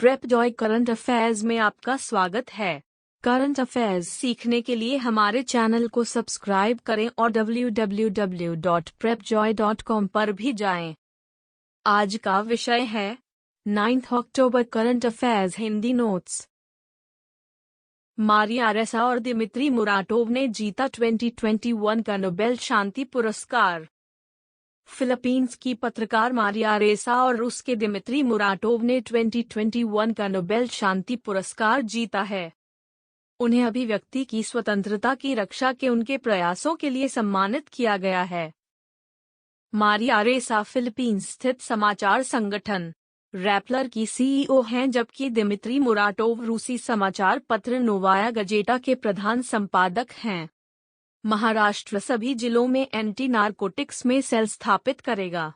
Prep Joy current affairs में आपका स्वागत है। करंट अफेयर्स सीखने के लिए हमारे चैनल को सब्सक्राइब करें और www.prepjoy.com पर भी जाएं। आज का विषय है 9 अक्टूबर current affairs Hindi notes. Maria Ressa और दिमित्री मुराटोव ने जीता 2021 का नोबेल शांति पुरस्कार। फिलीपींस की पत्रकार मारिया रेसा और रूस के दिमित्री मुराटोव ने 2021 का नोबेल शांति पुरस्कार जीता है। उन्हें अभिव्यक्ति की स्वतंत्रता की रक्षा के उनके प्रयासों के लिए सम्मानित किया गया है। मारिया रेसा फिलीपींस स्थित समाचार संगठन रैपलर की सीईओ हैं, जबकि दिमित्री मुराटोव रूसी समाचार पत्र नोवाया गजेटा के प्रधान संपादक हैं। महाराष्ट्र सभी जिलों में एंटी नारकोटिक्स में सेल स्थापित करेगा।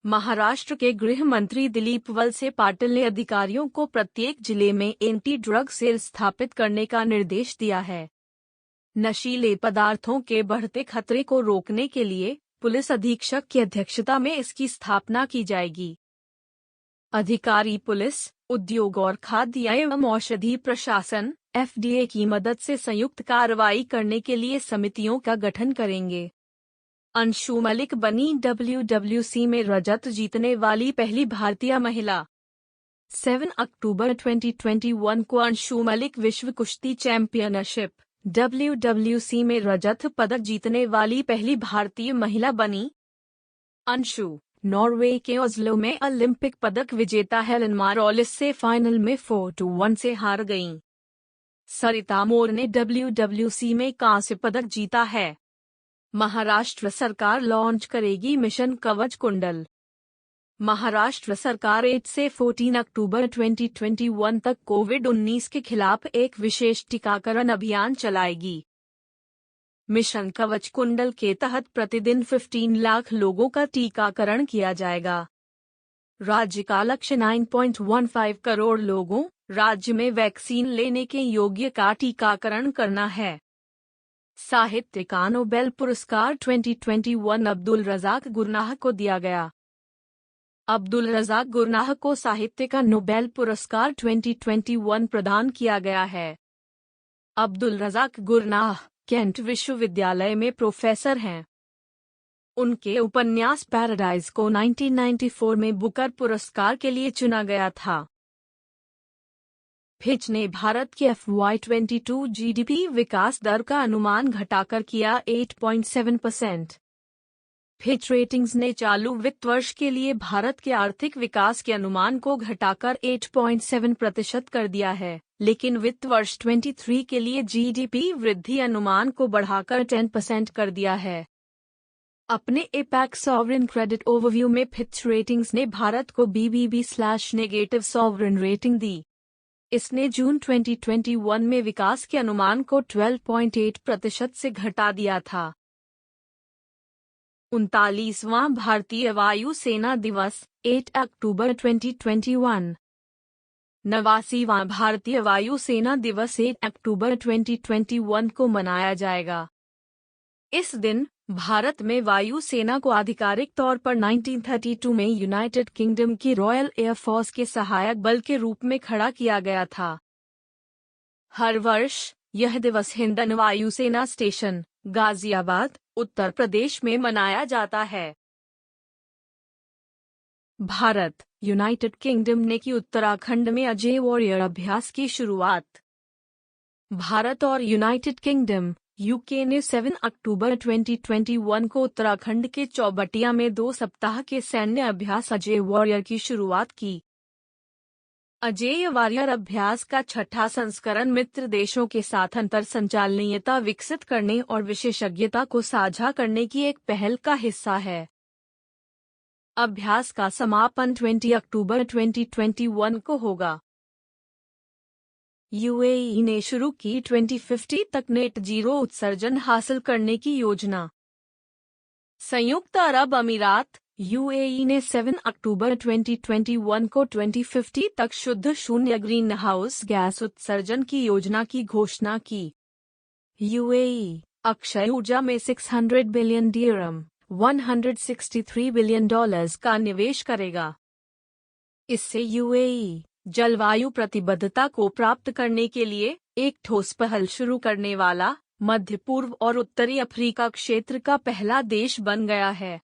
महाराष्ट्र के गृह मंत्री दिलीप वलसे पाटिल ने अधिकारियों को प्रत्येक जिले में एंटी ड्रग सेल स्थापित करने का निर्देश दिया है। नशीले पदार्थों के बढ़ते खतरे को रोकने के लिए पुलिस अधीक्षक की अध्यक्षता में इसकी स्थापना की जाएगी। अधिकारी पुलिस, उद्योग और खाद्य एवं औषधि प्रशासन FDA की मदद से संयुक्त कार्रवाई करने के लिए समितियों का गठन करेंगे। अंशु मलिक बनी WWC में रजत जीतने वाली पहली भारतीय महिला। 7 अक्टूबर 2021 को अंशु मलिक विश्व कुश्ती चैंपियनशिप WWC में रजत पदक जीतने वाली पहली भारतीय महिला बनी। अंशु नॉर्वे के ओस्लो में ओलंपिक पदक विजेता हेलेन मारोलिस से फाइनल में 4-1 से हार गईं। सरिता मोर ने WWC में कांस्य पदक जीता है। महाराष्ट्र सरकार लॉन्च करेगी मिशन कवच कुंडल। महाराष्ट्र सरकार 8 से 14 अक्टूबर 2021 तक कोविड-19 के खिलाफ एक विशेष टीकाकरण अभियान चलाएगी। मिशन कवच कुंडल के तहत प्रतिदिन 15 लाख लोगों का टीकाकरण किया जाएगा। राज्य का लक्ष्य 9.15 करोड़ लोगों राज्य में वैक्सीन लेने के योग्य का टीकाकरण करना है। साहित्य का नोबेल पुरस्कार 2021 अब्दुल रज़ाक गुरनाह को दिया गया। अब्दुल रज़ाक गुरनाह को साहित्य का नोबेल पुरस्कार 2021 प्रदान किया गया है। अब्दुल रज़ाक गुरनाह केंट विश्वविद्यालय में प्रोफेसर हैं। उनके उपन्यास पैराडाइज को 1994 में बुकर पुरस्कार के लिए चुना गया था। फिच ने भारत के FY22 GDP विकास दर का अनुमान घटाकर किया 8.7%। फिच रेटिंग्स ने चालू वित्त वर्ष के लिए भारत के आर्थिक विकास के अनुमान को घटाकर 8.7% कर दिया है, लेकिन वित्त वर्ष 23 के लिए GDP वृद्धि अनुमान को बढ़ाकर 10% कर दिया है। अपने एपैक सॉवरेन क्रेडिट ओवरव्यू में फिच रेटिंग्स ने भारत को BBB/नेगेटिव सॉवरेन रेटिंग दी। इसने जून 2021 में विकास के अनुमान को 12.8% से घटा दिया था। 39वां भारतीय वायु सेना दिवस 8 अक्टूबर 2021। 89वां भारतीय वायु सेना दिवस 8 अक्टूबर 2021 को मनाया जाएगा। इस दिन भारत में वायु सेना को आधिकारिक तौर पर 1932 में यूनाइटेड किंगडम की रॉयल एयर फोर्स के सहायक बल के रूप में खड़ा किया गया था। हर वर्ष यह दिवस हिंडन वायुसेना स्टेशन, गाजियाबाद, उत्तर प्रदेश में मनाया जाता है। भारत, यूनाइटेड किंगडम ने की उत्तराखंड में अजय वॉरियर अभ्यास की शुरुआत। भारत और यूनाइटेड किंगडम UK ने 7 अक्टूबर 2021 को उत्तराखंड के चौबटिया में 2 सप्ताह के सैन्य अभ्यास अजय वॉरियर की शुरुआत की। अजय वॉरियर अभ्यास का छठा संस्करण मित्र देशों के साथ अंतर संचालनीयता विकसित करने और विशेषज्ञता को साझा करने की एक पहल का हिस्सा है। अभ्यास का समापन 20 अक्टूबर 2021 को होगा। UAE ने शुरू की 2050 तक नेट जीरो उत्सर्जन हासिल करने की योजना। संयुक्त अरब अमीरात UAE ने 7 अक्टूबर 2021 को 2050 तक शुद्ध शून्य ग्रीन हाउस गैस उत्सर्जन की योजना की घोषणा की। UAE अक्षय ऊर्जा में $600 बिलियन $163 बिलियन का निवेश करेगा। इससे यूएई जलवायु प्रतिबद्धता को प्राप्त करने के लिए एक ठोस पहल शुरू करने वाला मध्य पूर्व और उत्तरी अफ्रीका क्षेत्र का पहला देश बन गया है।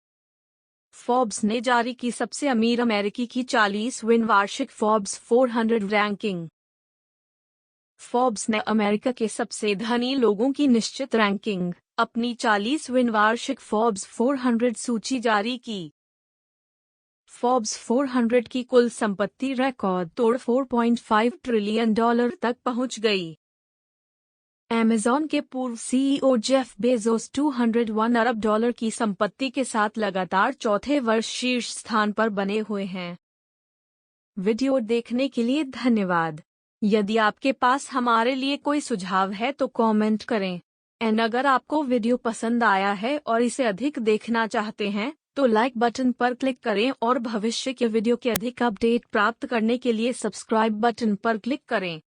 फोर्ब्स ने जारी की सबसे अमीर अमेरिकी की 40वीं वार्षिक फोर्ब्स 400 रैंकिंग। फोर्ब्स ने अमेरिका के सबसे धनी लोगों की निश्चित रैंकिंग, अपनी 40वीं वार्षिक फोर्ब्स 400 सूची जारी की। फोर्ब्स 400 की कुल संपत्ति रिकॉर्ड तोड़ $4.5 ट्रिलियन तक पहुंच गई। अमेज़न के पूर्व सीईओ जेफ बेजोस $201 अरब की संपत्ति के साथ लगातार चौथे वर्ष शीर्ष स्थान पर बने हुए हैं। वीडियो देखने के लिए धन्यवाद। यदि आपके पास हमारे लिए कोई सुझाव है तो कमेंट करें। अगर आपको वीडियो पसंद आया है और इसे अधिक देखना चाहते हैं तो लाइक बटन पर क्लिक करें और भविष्य के वीडियो के अधिक अपडेट प्राप्त करने के लिए सब्सक्राइब बटन पर क्लिक करें।